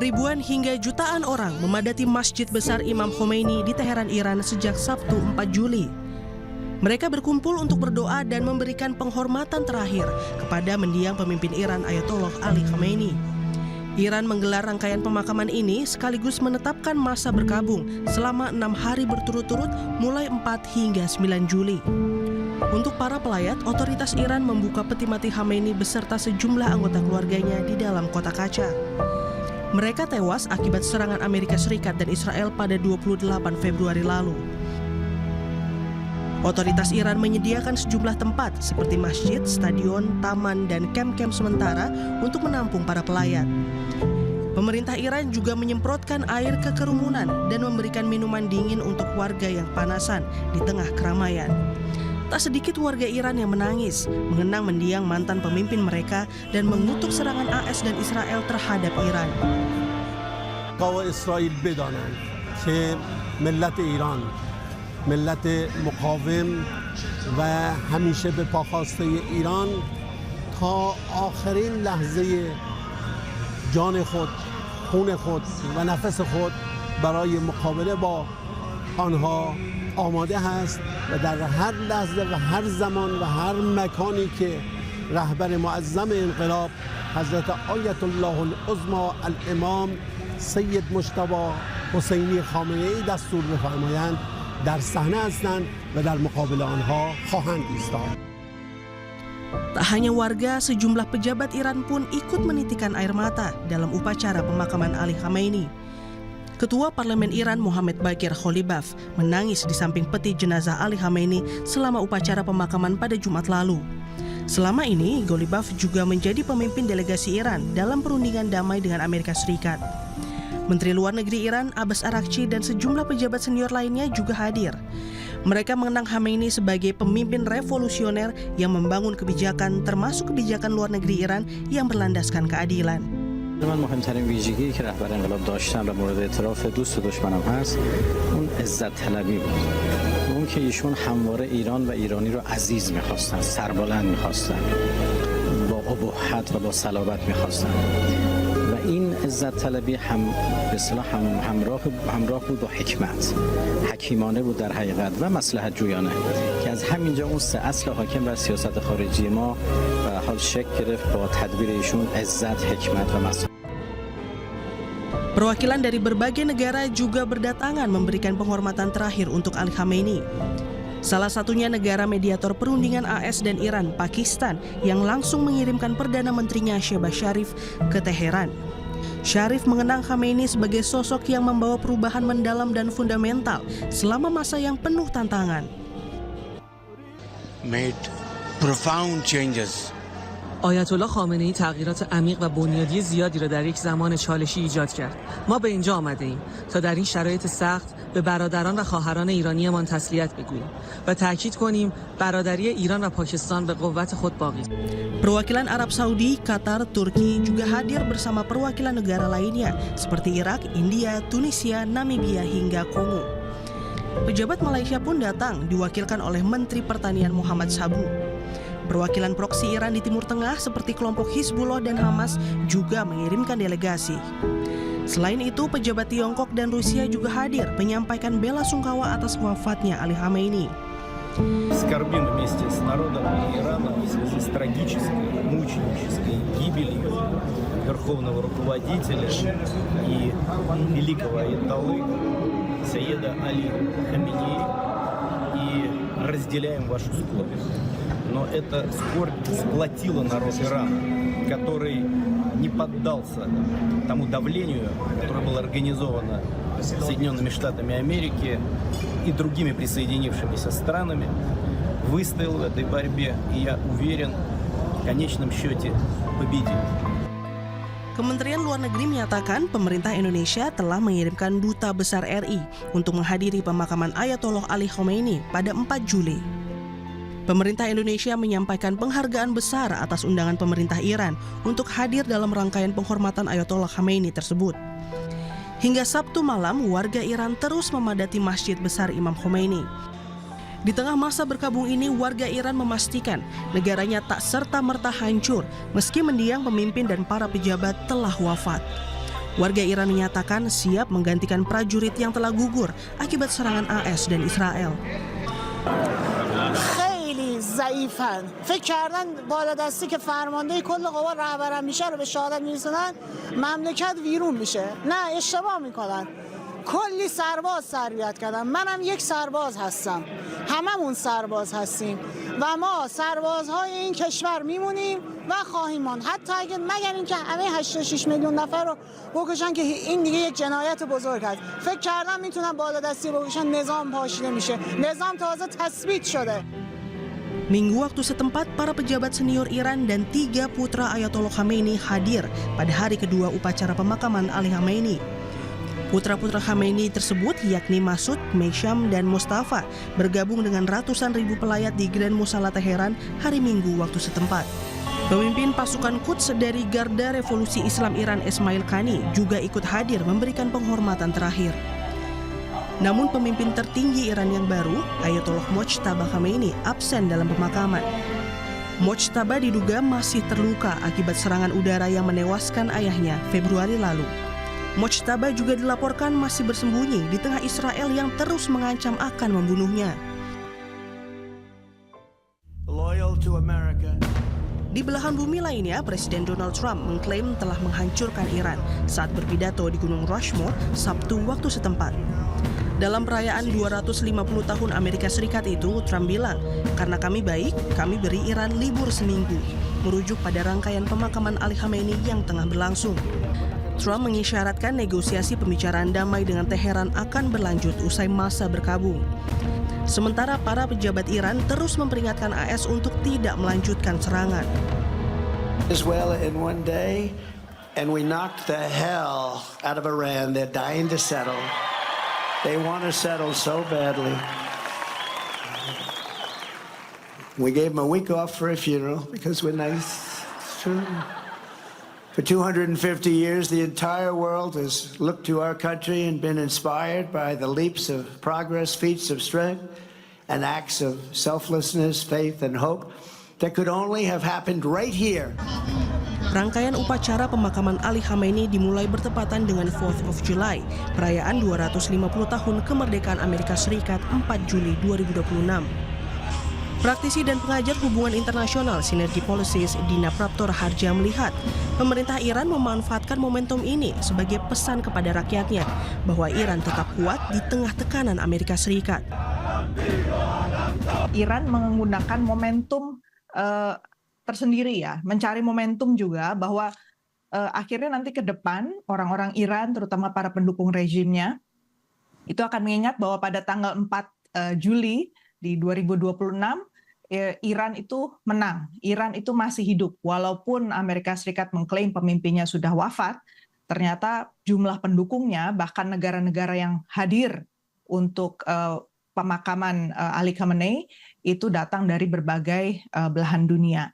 Ribuan hingga jutaan orang memadati Masjid Besar Imam Khomeini di Teheran, Iran sejak Sabtu 4 Juli. Mereka berkumpul untuk berdoa dan memberikan penghormatan terakhir kepada mendiang pemimpin Iran Ayatollah Ali Khamenei. Iran menggelar rangkaian pemakaman ini sekaligus menetapkan masa berkabung selama 6 hari berturut-turut mulai 4 hingga 9 Juli. Untuk para pelayat, otoritas Iran membuka peti mati Khamenei beserta sejumlah anggota keluarganya di dalam kotak kaca. Mereka tewas akibat serangan Amerika Serikat dan Israel pada 28 Februari lalu. Otoritas Iran menyediakan sejumlah tempat seperti masjid, stadion, taman, dan kem-kem sementara untuk menampung para pelayat. Pemerintah Iran juga menyemprotkan air ke kerumunan dan memberikan minuman dingin untuk warga yang panasan di tengah keramaian. Tak sedikit warga Iran yang menangis, mengenang mendiang mantan pemimpin mereka dan mengutuk serangan AS dan Israel terhadap Iran. قوا اسرائیل بدانند که ملت ایران ملت مقاوم و همیشه به پاخواسته ایران تا آخرین لحظه جان خود، خون خود و نفس خود برای مقابله با آنها آماده هست و در هر لحظه و هر زمان و هر مکانی که رهبر معظم انقلاب حضرت آیت الله العظمی الامام سید مجتبی حسینی خامنه‌ای دستور بفرمایند در صحنه هستند و در مقابل آنها خواهند ایستاد. Tak hanya warga, sejumlah pejabat Iran pun ikut menitikan air mata dalam upacara pemakaman Ali Khamenei. Ketua Parlemen Iran Mohammad Bagher Ghalibaf menangis di samping peti jenazah Ali Khamenei selama upacara pemakaman pada Jumat lalu. Selama ini, Ghalibaf juga menjadi pemimpin delegasi Iran dalam perundingan damai dengan Amerika Serikat. Menteri Luar Negeri Iran Abbas Araghchi dan sejumlah pejabat senior lainnya juga hadir. Mereka mengenang Khamenei sebagai pemimpin revolusioner yang membangun kebijakan termasuk kebijakan luar negeri Iran yang berlandaskan keadilan. من مهمترین ویژگی که رهبر انقلاب داشتن و مورد اعتراف دوست و دشمنم هست اون عزت طلبی بود. اون که ایشون همواره ایران و ایرانی رو عزیز می‌خواستن، سربلند می‌خواستن، با ابهت و با صلابت می‌خواستن. و این عزت طلبی هم به اصطلاح همراه بود با حکمت. حکیمانه بود در حقیقت و مصلحت جویانه که از همینجا اون سه اصل حاکم بر سیاست خارجی ما به حال شکل گرفت با تدبیر ایشون عزت، حکمت و مصلحت. Perwakilan dari berbagai negara juga berdatangan memberikan penghormatan terakhir untuk Ali Khamenei. Salah satunya negara mediator perundingan AS dan Iran, Pakistan, yang langsung mengirimkan Perdana Menterinya Shehbaz Sharif ke Teheran. Sharif mengenang Khamenei sebagai sosok yang membawa perubahan mendalam dan fundamental selama masa yang penuh tantangan. Made profound changes. آیت الله خامنه‌ای تغییرات عمیق و بنیادی زیادی را در یک زمان چالشی ایجاد کرد. ما به اینجا آمده ایم تا در این شرایط سخت به برادران و خواهران ایرانیمان تسلیت بگوییم و تاکید کنیم برادری ایران و پاکستان به قوت خود باقی است. Perwakilan Arab Saudi, Qatar, Turki juga hadir bersama perwakilan negara lainnya seperti Irak, India, Tunisia, Namibia hingga Kongo. Pejabat Malaysia pun datang diwakilkan oleh Menteri Pertanian Muhammad Sabu. Perwakilan proksi Iran di Timur Tengah seperti kelompok Hizbullah dan Hamas juga mengirimkan delegasi. Selain itu, pejabat Tiongkok dan Rusia juga hadir menyampaikan bela sungkawa atas wafatnya Ali Khamenei. Скорбим вместе с народом Ирана в связи с трагической, мученической гибелью верховного руководителя и великого аятоллы Саида Али Хаминеи и разделяем вашу скорбь. Но эта скорбь сплотила народ Ирана, который не поддался тому давлению, которое было организовано Соединенными Штатами Америки и другими присоединившимися странами, выстоял в этой борьбе, и я уверен, в конечном счете победит. Kementerian Luar Negeri menyatakan pemerintah Indonesia telah mengirimkan Duta Besar RI untuk menghadiri pemakaman Ayatollah Ali Khamenei pada 4 Juli. Pemerintah Indonesia menyampaikan penghargaan besar atas undangan pemerintah Iran untuk hadir dalam rangkaian penghormatan Ayatollah Khamenei tersebut. Hingga Sabtu malam, warga Iran terus memadati Masjid Besar Imam Khomeini. Di tengah masa berkabung ini, warga Iran memastikan negaranya tak serta-merta hancur meski mendiang pemimpin dan para pejabat telah wafat. Warga Iran menyatakan siap menggantikan prajurit yang telah gugur akibat serangan AS dan Israel. خیلی ضعیفن. فکر کردن بالادستی که فرمانده کل قوا رهبران میشه رو به شهادت میرسونن مملکت ویرون میشه. نه، اشتباه میکنن. کلی سرباز تربیت کردن. منم یک سرباز هستم. هممون سرباز هستیم و ما سربازهای این کشور میمونیم و خواهیم ماند. حتی اگه مگر اینکه همه 86 میلیون نفر رو بکشن که این دیگه یک جنایت بزرگ است. فکر کردم میتونن بالادستی بکشن نظام پاشیده میشه. نظام تازه تثبیت شده. Minggu waktu setempat, para pejabat senior Iran dan 3 putra Ayatollah Khamenei hadir pada hari kedua upacara pemakaman Ali Khamenei. Putra-putra Khamenei tersebut yakni Masud, Meisham, dan Mustafa bergabung dengan ratusan ribu pelayat di Grand Musala Teheran hari Minggu waktu setempat. Pemimpin pasukan Quds dari Garda Revolusi Islam Iran Esmail Qani juga ikut hadir memberikan penghormatan terakhir. Namun pemimpin tertinggi Iran yang baru, Ayatollah Mojtaba Khamenei, absen dalam pemakaman. Mojtaba diduga masih terluka akibat serangan udara yang menewaskan ayahnya Februari lalu. Mojtaba juga dilaporkan masih bersembunyi di tengah Israel yang terus mengancam akan membunuhnya. Loyal to America. Di belahan bumi lainnya, Presiden Donald Trump mengklaim telah menghancurkan Iran saat berpidato di Gunung Rushmore Sabtu waktu setempat. Dalam perayaan 250 tahun Amerika Serikat itu, Trump bilang, "Karena kami baik, kami beri Iran libur seminggu," merujuk pada rangkaian pemakaman Ali Khamenei yang tengah berlangsung. Trump mengisyaratkan negosiasi pembicaraan damai dengan Teheran akan berlanjut usai masa berkabung. Sementara para pejabat Iran terus memperingatkan AS untuk tidak melanjutkan serangan. Venezuela in one day, and we knocked the hell out of Iran. They're dying to settle. They want to settle so badly. We gave them a week off for a funeral because we're nice. It's true. For 250 years, the entire world has looked to our country and been inspired by the leaps of progress, feats of strength, and acts of selflessness, faith, and hope that could only have happened right here. Rangkaian upacara pemakaman Ali Khamenei dimulai bertepatan dengan 4th of July, perayaan 250 tahun kemerdekaan Amerika Serikat 4 Juli 2026. Praktisi dan pengajar hubungan internasional Synergy Policies Dina Prapto Raharja melihat pemerintah Iran memanfaatkan momentum ini sebagai pesan kepada rakyatnya bahwa Iran tetap kuat di tengah tekanan Amerika Serikat. Iran menggunakan momentum tersendiri ya, mencari momentum juga bahwa akhirnya nanti ke depan orang-orang Iran, terutama para pendukung rezimnya, itu akan mengingat bahwa pada tanggal 4 Juli di 2026, Iran itu menang, Iran itu masih hidup. Walaupun Amerika Serikat mengklaim pemimpinnya sudah wafat, ternyata jumlah pendukungnya, bahkan negara-negara yang hadir untuk pemakaman Ali Khamenei, itu datang dari berbagai belahan dunia.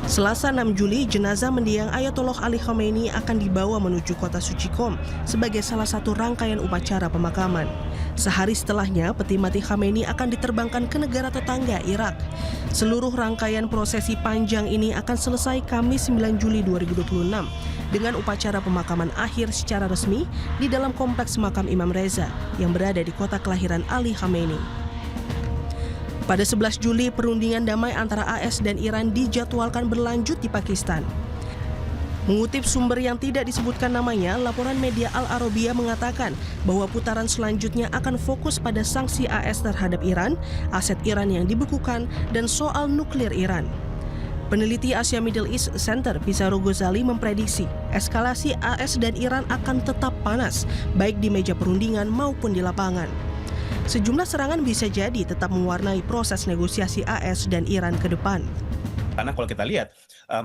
Selasa 6 Juli, jenazah mendiang Ayatollah Ali Khamenei akan dibawa menuju kota suci Qom sebagai salah satu rangkaian upacara pemakaman. Sehari setelahnya, peti mati Khamenei akan diterbangkan ke negara tetangga, Irak. Seluruh rangkaian prosesi panjang ini akan selesai Kamis 9 Juli 2026 dengan upacara pemakaman akhir secara resmi di dalam kompleks makam Imam Reza yang berada di kota kelahiran Ali Khamenei. Pada 11 Juli, perundingan damai antara AS dan Iran dijadwalkan berlanjut di Pakistan. Mengutip sumber yang tidak disebutkan namanya, laporan media Al Arabiya mengatakan bahwa putaran selanjutnya akan fokus pada sanksi AS terhadap Iran, aset Iran yang dibekukan, dan soal nuklir Iran. Peneliti Asia Middle East Center Pizarro Ghazali memprediksi eskalasi AS dan Iran akan tetap panas, baik di meja perundingan maupun di lapangan. Sejumlah serangan bisa jadi tetap mewarnai proses negosiasi AS dan Iran ke depan. Karena kalau kita lihat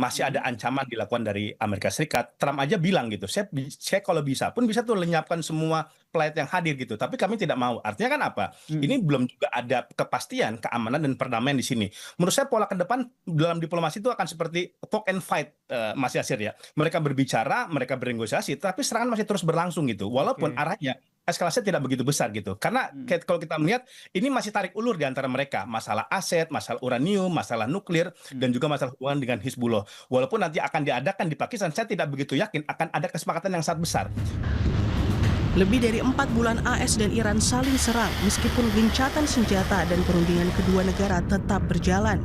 masih ada ancaman dilakukan dari Amerika Serikat. Trump aja bilang gitu, saya kalau bisa pun bisa tuh lenyapkan semua flight yang hadir gitu. Tapi kami tidak mau. Artinya kan apa? Ini belum juga ada kepastian, keamanan dan perdamaian di sini. Menurut saya pola ke depan dalam diplomasi itu akan seperti talk and fight, Mas Yasir ya. Mereka berbicara, mereka bernegosiasi, tapi serangan masih terus berlangsung gitu. Walaupun arahnya eskalasi tidak begitu besar gitu. Karena kalau kita melihat ini masih tarik ulur di antara mereka. Masalah aset, masalah uranium, masalah nuklir, dan juga masalah hubungan dengan Hizbullah. Walaupun nanti akan diadakan di Pakistan, saya tidak begitu yakin akan ada kesepakatan yang sangat besar. Lebih dari 4 bulan AS dan Iran saling serang meskipun gencatan senjata dan perundingan kedua negara tetap berjalan.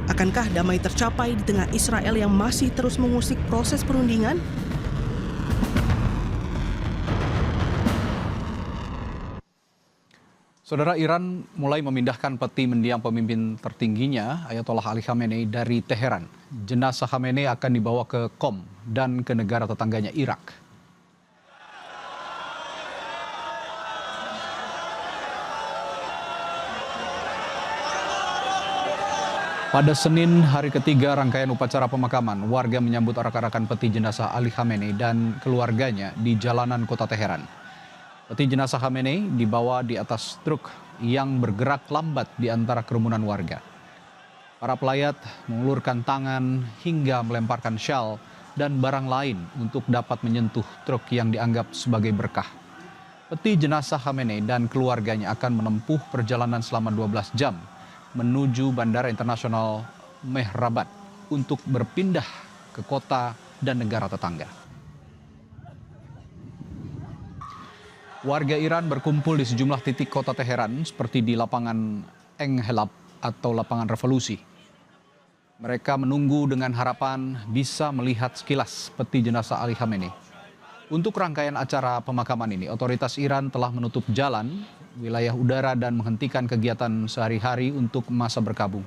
Akankah damai tercapai di tengah Israel yang masih terus mengusik proses perundingan? Saudara, Iran mulai memindahkan peti mendiang pemimpin tertingginya, Ayatollah Ali Khamenei, dari Teheran. Jenazah Khamenei akan dibawa ke Qom dan ke negara tetangganya Irak. Pada Senin, hari ketiga rangkaian upacara pemakaman, warga menyambut arak-arakan peti jenazah Ali Khamenei dan keluarganya di jalanan kota Teheran. Peti jenazah Khamenei dibawa di atas truk yang bergerak lambat di antara kerumunan warga. Para pelayat mengulurkan tangan hingga melemparkan syal dan barang lain untuk dapat menyentuh truk yang dianggap sebagai berkah. Peti jenazah Khamenei dan keluarganya akan menempuh perjalanan selama 12 jam menuju Bandara Internasional Mehrabat untuk berpindah ke kota dan negara tetangga. Warga Iran berkumpul di sejumlah titik kota Teheran seperti di lapangan Enghelab atau lapangan revolusi. Mereka menunggu dengan harapan bisa melihat sekilas peti jenazah Ali Khamenei. Untuk rangkaian acara pemakaman ini, otoritas Iran telah menutup jalan, wilayah udara dan menghentikan kegiatan sehari-hari untuk masa berkabung.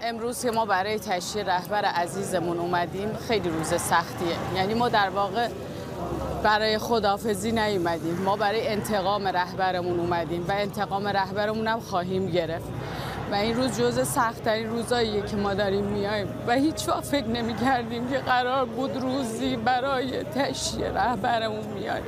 امروز که ما برای تشییع رهبر عزیزمون اومدیم خیلی روز سختیه. یعنی ما در واقع برای خداحافظی نیومدیم، ما برای انتقام رهبرمون اومدیم و انتقام رهبرمون هم خواهیم گرفت و این روز جزو سخت‌ترین روزاییه که ما داریم میایم و هیچ وقت فکر نمی‌کردیم که قرار بود روزی برای تشییع رهبرمون میایم.